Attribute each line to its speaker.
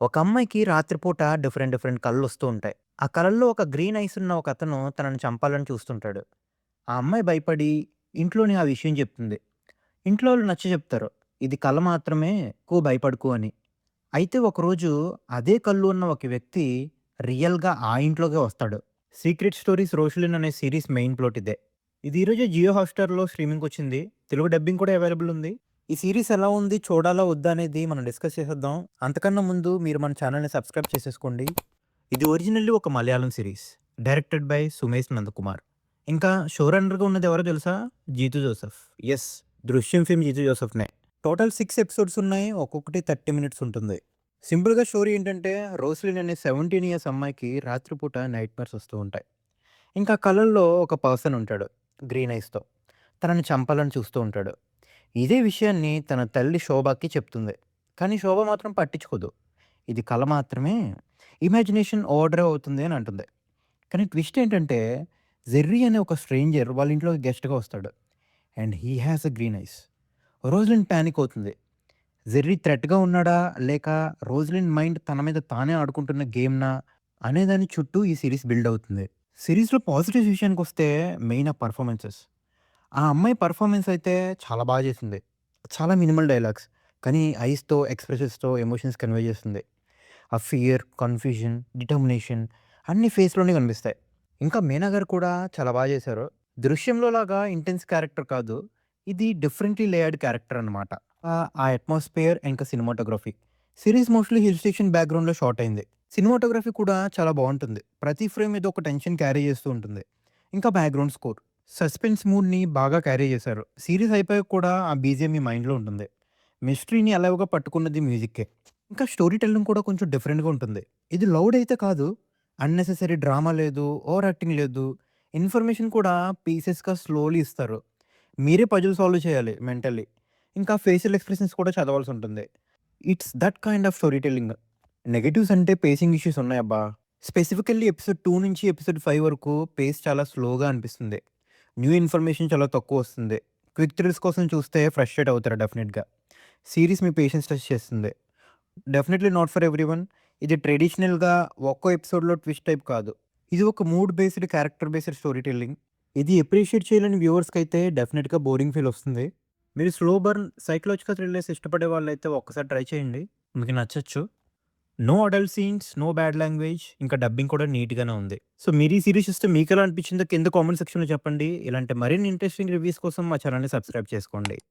Speaker 1: ఒక అమ్మాయికి రాత్రిపూట డిఫరెంట్ డిఫరెంట్ కలలొస్తూ ఉంటాయి. ఆ కలల్లో ఒక గ్రీన్ ఐస్ ఉన్న ఒకతను తనని చంపాలని చూస్తుంటాడు. ఆ అమ్మాయి భయపడి ఇంట్లోని ఆ విషయం చెప్తుంది. ఇంట్లో వాళ్ళు నచ్చచెప్తారు. ఇది కల మాత్రమే, ఎక్కువ భయపడకు అని. అయితే ఒకరోజు అదే కళ్ళు ఉన్న ఒక వ్యక్తి రియల్‌గా ఆ ఇంట్లోకే వస్తాడు. 'సీక్రెట్ స్టోరీస్ రోషిలిన్' అనే సీరీస్ మెయిన్ ప్లాట్ ఇదే. ఇది ఈరోజే జియో హాట్‌స్టార్‌లో స్ట్రీమింగ్‌కొచ్చింది. తెలుగు డబ్బింగ్ కూడా అవైలబుల్ ఉంది. ఈ సీరీస్ ఎలా ఉంది? చూడాలా? వద్దా? అనేది మనం డిస్కస్ చేసేద్దాం. అంతకన్నా ముందు మీరు మన ఛానెల్‌ని సబ్స్క్రైబ్ చేసేసుకోండి. ఇది ఒరిజినల్లీ ఒక Malayalam series. Directed by Sumesh Nandakumar. ఇంకా షో రన్నర్‌గా ఉన్నది ఎవరో తెలుసా? జీతూ జోసెఫ్. యెస్. 'దృశ్యం' ఫేమ్ జీతూ జోసెఫ్‌నే. టోటల్ 6 ఎపిసోడ్స్ ఉన్నాయి. ఒక్కొక్కటి 30 మినిట్స్ ఉంటుంది. సింపుల్‌గా స్టోరీ ఏంటంటే, రోస్లిన్ అనే 17 ఇయర్స్ అమ్మాయికి రాత్రిపూట నైట్‌మేర్స్ వస్తూ ఉంటాయి. ఇంకా కలల్లో ఒక పర్సన్ ఉంటాడు గ్రీన్ ఐస్‌తో. తనని చంపాలని చూస్తూ ఉంటాడు. ఇదే విషయాన్ని తన తల్లి శోభకి చెప్తుంది. కానీ శోభ మాత్రం పట్టించుకోదు. ఇది కల మాత్రమే. ఇమాజినేషన్ ఓవర్ డ్రైవ్ అవుతుంది అని అంటుంది. కానీ ట్విస్ట్ ఏంటంటే, జెర్రీ అనే ఒక స్ట్రేంజర్ వాళ్ళ ఇంట్లోకి గెస్ట్‌గా వస్తాడు. And he has a green ice. Roslin panic అవుతుంది. జెర్రీ థ్రెట్‌గా ఉన్నాడా? లేక రోజ్లిన్ మైండ్ తన మీద తానే ఆడుకుంటున్న గేమ్‌నా? అనేదాని చుట్టూ ఈ సీరీస్ బిల్డ్ అవుతుంది. సీరీస్‌లో పాజిటివ్స్ విషయానికొస్తే మెయిన్ ఆ పెర్ఫార్మన్సెస్. ఆ అమ్మాయి పెర్ఫార్మన్స్ అయితే చాలా బాగా చేసింది. చాలా మినిమల్ డైలాగ్స్. కానీ ఐస్‌తో, ఎక్స్‌ప్రెషన్స్‌తో ఎమోషన్స్ కన్వే చేస్తుంది. ఆ ఫియర్, కన్‌ఫ్యూజన్, డిటర్మినేషన్ అన్నీ ఫేస్‌లోనే కనిపిస్తాయి. ఇంకా మీనా గారు కూడా చాలా బాగా చేశారు. 'దృశ్యంలో' లాగా ఇంటెన్స్ క్యారెక్టర్ కాదు. ఇది డిఫరెంట్‌లీ లేయర్డ్ క్యారెక్టర్ అన్నమాట. ఆ అట్మాస్ఫియర్ ఇంకా cinematography. Series mostly hill station బ్యాక్‌గ్రౌండ్‌లో షాట్ అయింది. సినిమాటోగ్రఫీ కూడా చాలా బావుంటుంది. ప్రతి ఫ్రేమ్ ఏదో ఒక టెన్షన్ క్యారీ చేస్తూ ఉంటుంది. ఇంకా బ్యాక్‌గ్రౌండ్ స్కోర్. సస్పెన్స్ మూడ్‌ని బాగా క్యారీ చేశారు. సీరీస్ అయిపోయాక కూడా ఆ బీజీఎం మీ మైండ్‌లో ఉంటుంది. మిస్టరీని ఎలాగోగా పట్టుకున్నది మ్యూజిక్కే. ఇంకా స్టోరీ టెల్లింగ్ కూడా కొంచెం డిఫరెంట్‌గా ఉంటుంది. ఇది లౌడ్ అయితే కాదు. అన్నెసెసరీ డ్రామా లేదు. ఓవర్ యాక్టింగ్ లేదు. ఇన్ఫర్మేషన్ కూడా పీసెస్‌గా స్లోలీ ఇస్తారు. మీరే పజిల్ సాల్వ్ చేయాలి మెంటల్లీ. ఇంకా ఫేషియల్ ఎక్స్‌ప్రెషన్స్ కూడా చదవాల్సుంటుంది. It's that kind of story telling. Negatives అంటే పేసింగ్ ఇష్యూస్ ఉన్నాయబ్బా! స్పెసిఫికల్లీ ఎపిసోడ్ 2 నుంచి ఎపిసోడ్ 5 వరకు పేస్ చాలా స్లోగా అనిపిస్తుంది. న్యూ ఇన్ఫర్మేషన్ చాలా తక్కువొస్తుంది. క్విక్ థ్రిల్స్ కోసం చూస్తే ఫ్రస్ట్రేట్ అవుతారు డెఫినిట్‌గా. సీరీస్ మీ పేషెన్స్ టెస్ట్ చేస్తుంది. Definitely not for everyone. ఇది ట్రెడిషనల్‌గా ఒక్కో ఎపిసోడ్‌లో ట్విస్ట్ టైప్ కాదు. ఇది ఒక mood based, character based story telling. ఇది అప్రిషియేట్ చేయలేని వ్యూవర్స్‌కైతే డెఫినిట్‌గా బోరింగ్ ఫీల్ వస్తుంది. మీరు స్లో బర్న్, సైకలాజికల్ థ్రిల్లర్స్ ఇష్టపడే వాళ్ళైతే ఒక్కసారి ట్రై చేయండి. మీకు నచ్చొచ్చు. No adult scenes, no bad language, ఇంకా డబ్బింగ్ కూడా నీట్‌గానే ఉంది. సో, మీరు ఈ సీరీస్ చూస్తే మీకెలా అనిపించిందో కింద కామెంట్ సెక్షన్‌లో చెప్పండి. ఇలాంటి మరిన్ని ఇంట్రెస్టింగ్ రివ్యూస్ కోసం మా ఛానెల్‌ని సబ్స్క్రైబ్ చేసుకోండి.